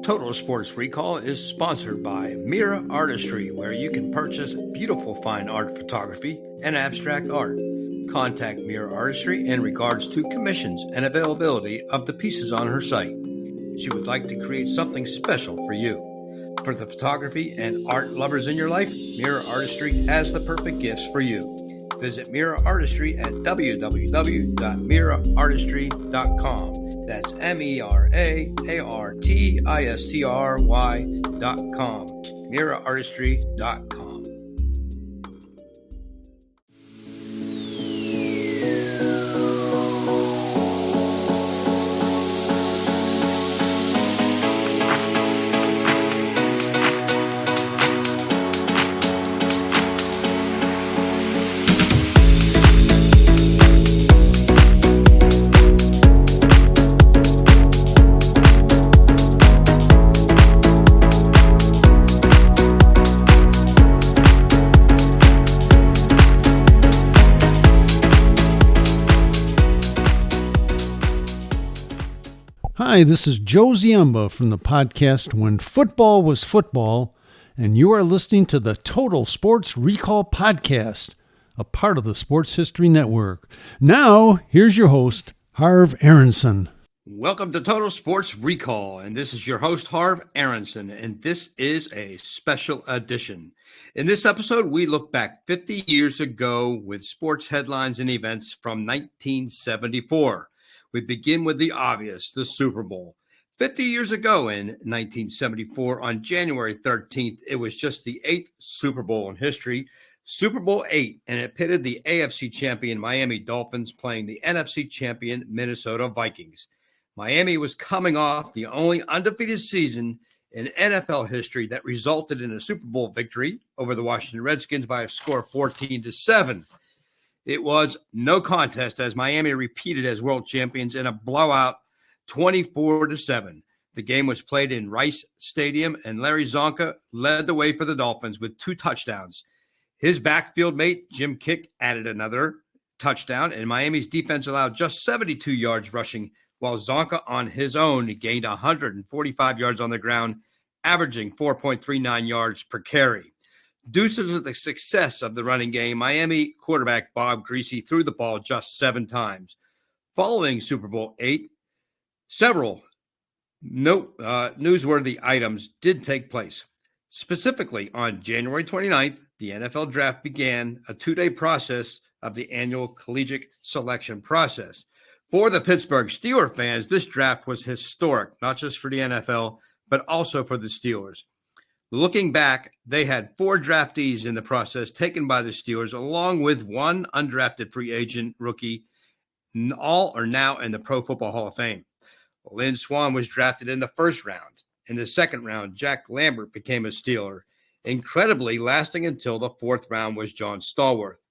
Total Sports Recall is sponsored by Mira Artistry, where you can purchase beautiful fine art photography and abstract art. Contact Mira Artistry in regards to commissions and availability of the pieces on her site. She would like to create something special for you. For the photography and art lovers in your life, Mira Artistry has the perfect gifts for you. Visit Mira Artistry at www.miraartistry.com. That's MERAARTISTRY.com. MiraArtistry.com. Hi, this is Joe Ziemba from the podcast When Football Was Football, and you are listening to the Total Sports Recall Podcast, a part of the Sports History Network. Now, here's your host, Harv Aronson. Welcome to Total Sports Recall, and this is your host, Harv Aronson, and this is a special edition. In this episode, we look back 50 years ago with sports headlines and events from 1974. We begin with the obvious, the Super Bowl. 50 years ago in 1974, on January 13th, it was just the 8th Super Bowl in history, Super Bowl VIII, and it pitted the AFC champion Miami Dolphins playing the NFC champion Minnesota Vikings. Miami was coming off the only undefeated season in NFL history that resulted in a Super Bowl victory over the Washington Redskins by a score of 14-7. It was no contest as Miami repeated as world champions in a blowout 24-7. The game was played in Rice Stadium, and Larry Zonka led the way for the Dolphins with 2 touchdowns. His backfield mate, Jim Kick, added another touchdown, and Miami's defense allowed just 72 yards rushing, while Zonka on his own gained 145 yards on the ground, averaging 4.39 yards per carry. Due to the success of the running game, Miami quarterback Bob Greasy threw the ball just 7 times. Following Super Bowl VIII, several newsworthy items did take place. Specifically, on January 29th, the NFL draft began, a 2-day process of the annual collegiate selection process. For the Pittsburgh Steelers fans, this draft was historic, not just for the NFL, but also for the Steelers. Looking back, they had 4 draftees in the process taken by the Steelers, along with 1 undrafted free agent rookie. All are now in the Pro Football Hall of Fame. Lynn Swann was drafted in the first round. In the second round, Jack Lambert became a Steeler. Incredibly, lasting until the 4th round was John Stallworth.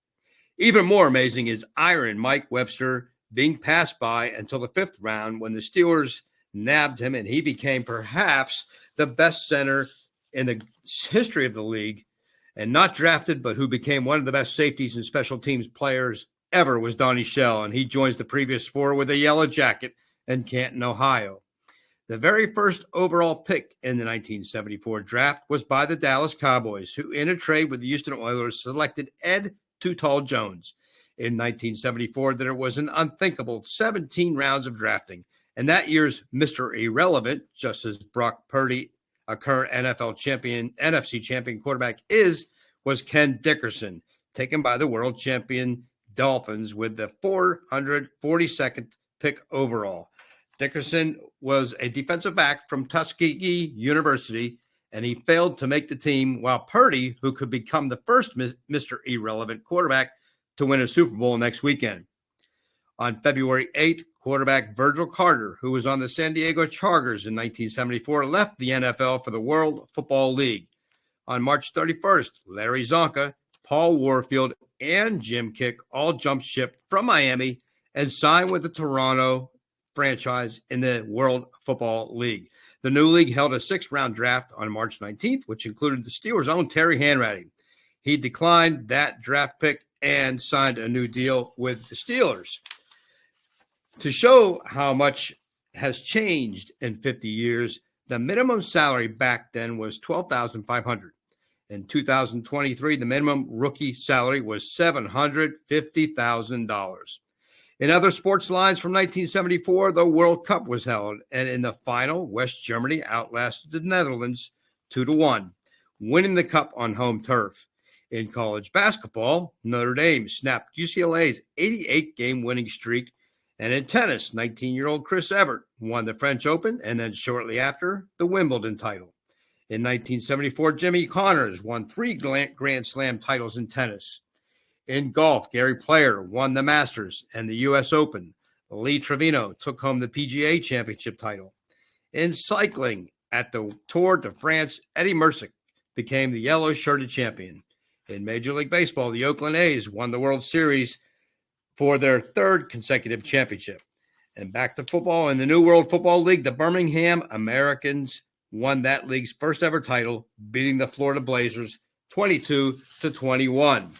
Even more amazing is Iron Mike Webster being passed by until the 5th round when the Steelers nabbed him, and he became perhaps the best center in the history of the league, and not drafted, but who became one of the best safeties and special teams players ever was Donnie Shell, and he joins the previous 4 with a yellow jacket in Canton, Ohio. The very first overall pick in the 1974 draft was by the Dallas Cowboys, who in a trade with the Houston Oilers selected Ed Too Tall Jones. In 1974, there was an unthinkable 17 rounds of drafting, and that year's Mr. Irrelevant, just as Brock Purdy, a current NFC champion quarterback was Ken Dickerson, taken by the world champion Dolphins with the 442nd pick overall. Dickerson was a defensive back from Tuskegee University, and he failed to make the team, while Purdy, who could become the first Mr. Irrelevant quarterback to win a Super Bowl next weekend. On February 8th, quarterback Virgil Carter, who was on the San Diego Chargers in 1974, left the NFL for the World Football League. On March 31st, Larry Zonka, Paul Warfield, and Jim Kick all jumped ship from Miami and signed with the Toronto franchise in the World Football League. The new league held a 6th-round draft on March 19th, which included the Steelers' own Terry Hanratty. He declined that draft pick and signed a new deal with the Steelers. To show how much has changed in 50 years, The minimum salary back then was $12,500. In 2023, the minimum rookie salary was $750,000. In other sports lines from 1974, the World Cup was held, and in the final, West Germany outlasted the Netherlands 2-1, winning the cup on home turf. In college basketball, Notre Dame snapped UCLA's 88-game winning streak, and in tennis, 19-year-old Chris Evert won the French Open and then shortly after, the Wimbledon title. In 1974, Jimmy Connors won 3 Grand Slam titles in tennis. In golf, Gary Player won the Masters and the U.S. Open. Lee Trevino took home the PGA Championship title. In cycling, at the Tour de France, Eddie Merckx became the yellow-shirted champion. In Major League Baseball, the Oakland A's won the World Series for their 3rd consecutive championship. And back to football, in the New World Football League, the Birmingham Americans won that league's first ever title, beating the Florida Blazers 22-21.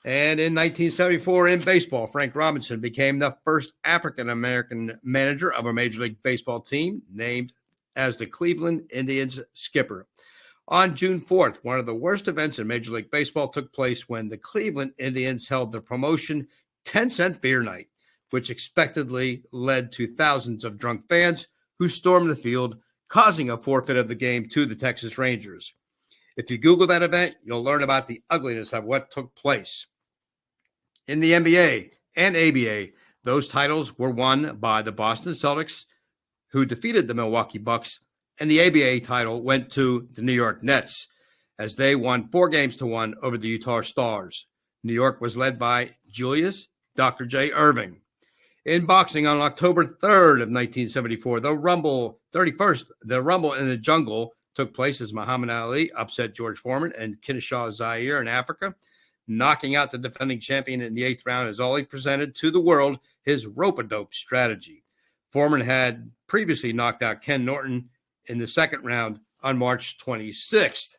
And in 1974 in baseball, Frank Robinson became the first African-American manager of a Major League Baseball team, named as the Cleveland Indians skipper. On June 4th, one of the worst events in Major League Baseball took place when the Cleveland Indians held the promotion 10-cent beer night, which expectedly led to thousands of drunk fans who stormed the field, causing a forfeit of the game to the Texas Rangers. If you Google that event, you'll learn about the ugliness of what took place. In the NBA and ABA, those titles were won by the Boston Celtics, who defeated the Milwaukee Bucks, and the ABA title went to the New York Nets, as they won 4-1 over the Utah Stars. New York was led by Julius Dr. J. Irving. In boxing, on October 3rd of 1974, the Rumble in the Jungle took place as Muhammad Ali upset George Foreman and Kinshasa Zaire in Africa, knocking out the defending champion in the 8th round as Ali presented to the world his rope-a-dope strategy. Foreman had previously knocked out Ken Norton in the 2nd round on March 26th.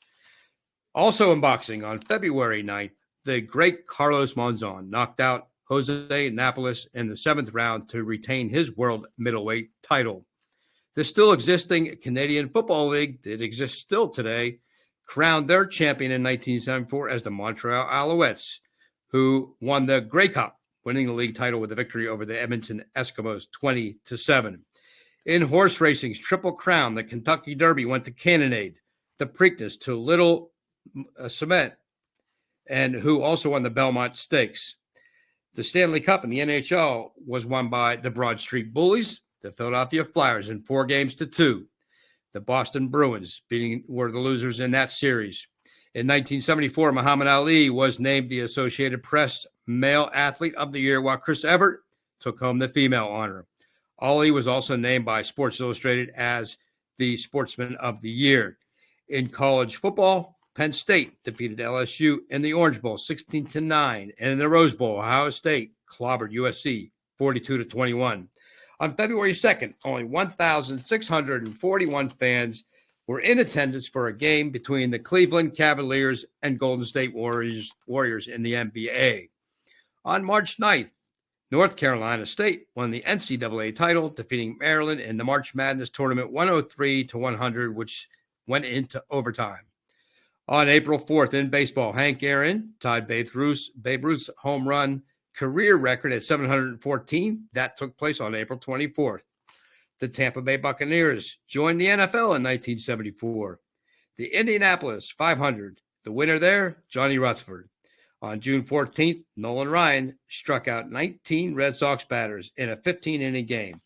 Also in boxing, on February 9th, the great Carlos Monzon knocked out Jose Napoles in the 7th round to retain his world middleweight title. The still existing Canadian Football League, that exists still today, crowned their champion in 1974 as the Montreal Alouettes, who won the Grey Cup, winning the league title with a victory over the Edmonton Eskimos 20-7. In horse racing's Triple Crown, the Kentucky Derby went to Cannonade, the Preakness to Little Cement, and who also won the Belmont Stakes. The Stanley Cup in the NHL was won by the Broad Street Bullies, the Philadelphia Flyers, in 4-2. The Boston Bruins were the losers in that series. In 1974, Muhammad Ali was named the Associated Press Male Athlete of the Year, while Chris Evert took home the female honor. Ali was also named by Sports Illustrated as the Sportsman of the Year. In college football, Penn State defeated LSU in the Orange Bowl 16-9, and in the Rose Bowl, Ohio State clobbered USC 42-21. On February 2nd, only 1,641 fans were in attendance for a game between the Cleveland Cavaliers and Golden State Warriors in the NBA. On March 9th, North Carolina State won the NCAA title, defeating Maryland in the March Madness tournament 103-100, which went into overtime. On April 4th in baseball, Hank Aaron tied Babe Ruth's home run career record at 714. That took place on April 24th. The Tampa Bay Buccaneers joined the NFL in 1974. The Indianapolis 500, the winner there, Johnny Rutherford. On June 14th, Nolan Ryan struck out 19 Red Sox batters in a 15-inning game.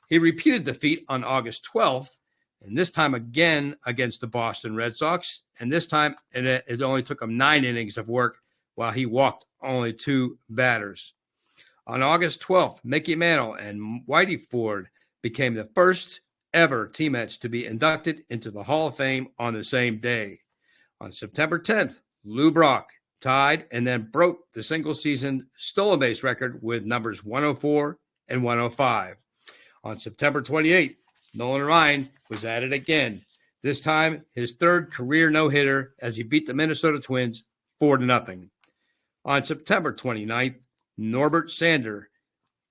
He repeated the feat on August 12th, and this time again against the Boston Red Sox, and this time it only took him 9 innings of work while he walked only 2 batters. On August 12th, Mickey Mantle and Whitey Ford became the first ever teammates to be inducted into the Hall of Fame on the same day. On September 10th, Lou Brock tied and then broke the single-season stolen base record with numbers 104 and 105. On September 28th, Nolan Ryan was at it again, this time his 3rd career no-hitter as he beat the Minnesota Twins 4-0. On September 29th, Norbert Sander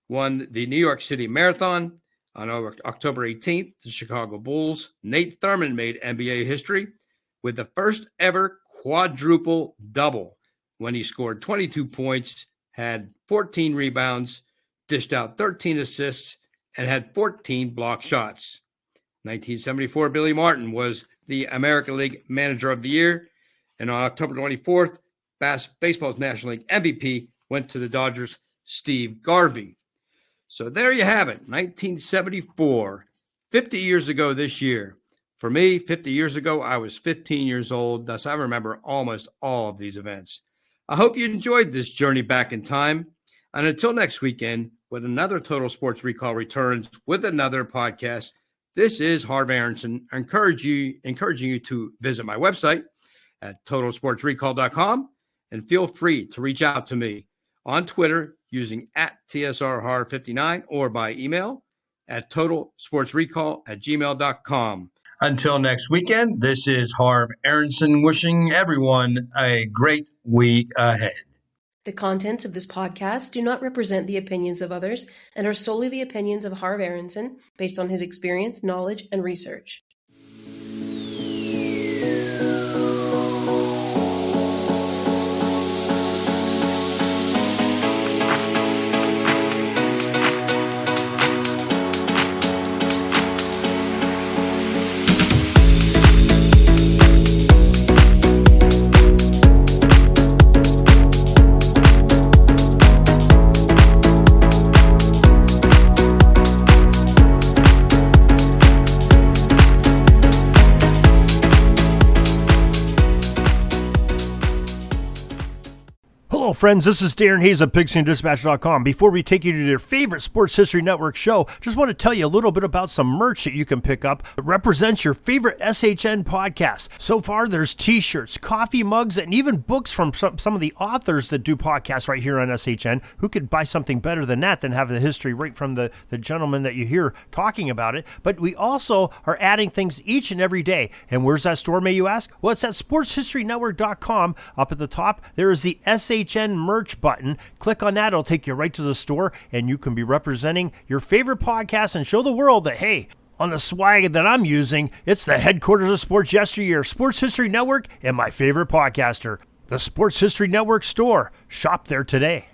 won the New York City Marathon On October 18th, the Chicago Bulls, Nate Thurmond made NBA history with the first ever quadruple double when he scored 22 points, had 14 rebounds, dished out 13 assists, and had 14 block shots. 1974, Billy Martin was the American League Manager of the Year. And on October 24th, baseball's National League MVP went to the Dodgers' Steve Garvey. So there you have it, 1974, 50 years ago this year. For me, 50 years ago, I was 15 years old, thus I remember almost all of these events. I hope you enjoyed this journey back in time. And until next weekend, when another Total Sports Recall returns with another podcast, this is Harv Aronson, encouraging you to visit my website at totalsportsrecall.com and feel free to reach out to me on Twitter using @TSRHarv59 or by email at totalsportsrecall@gmail.com. Until next weekend, this is Harv Aronson wishing everyone a great week ahead. The contents of this podcast do not represent the opinions of others and are solely the opinions of Harv Aronson based on his experience, knowledge, and research. Hello, friends. This is Darren Hayes of PigskinDispatch.com. Before we take you to your favorite Sports History Network show, just want to tell you a little bit about some merch that you can pick up that represents your favorite SHN podcast. So far, there's t-shirts, coffee mugs, and even books from some of the authors that do podcasts right here on SHN. Who could buy something better than that than have the history right from the gentleman that you hear talking about it? But we also are adding things each and every day. And where's that store, may you ask? Well, it's at sportshistorynetwork.com. Up at the top, there is the SHN merch button. Click on that. It'll take you right to the store, and you can be representing your favorite podcast and show the world that, hey, on the swag that I'm using, it's the headquarters of sports yesteryear, Sports History Network, and my favorite podcaster, the Sports History Network store. Shop there today.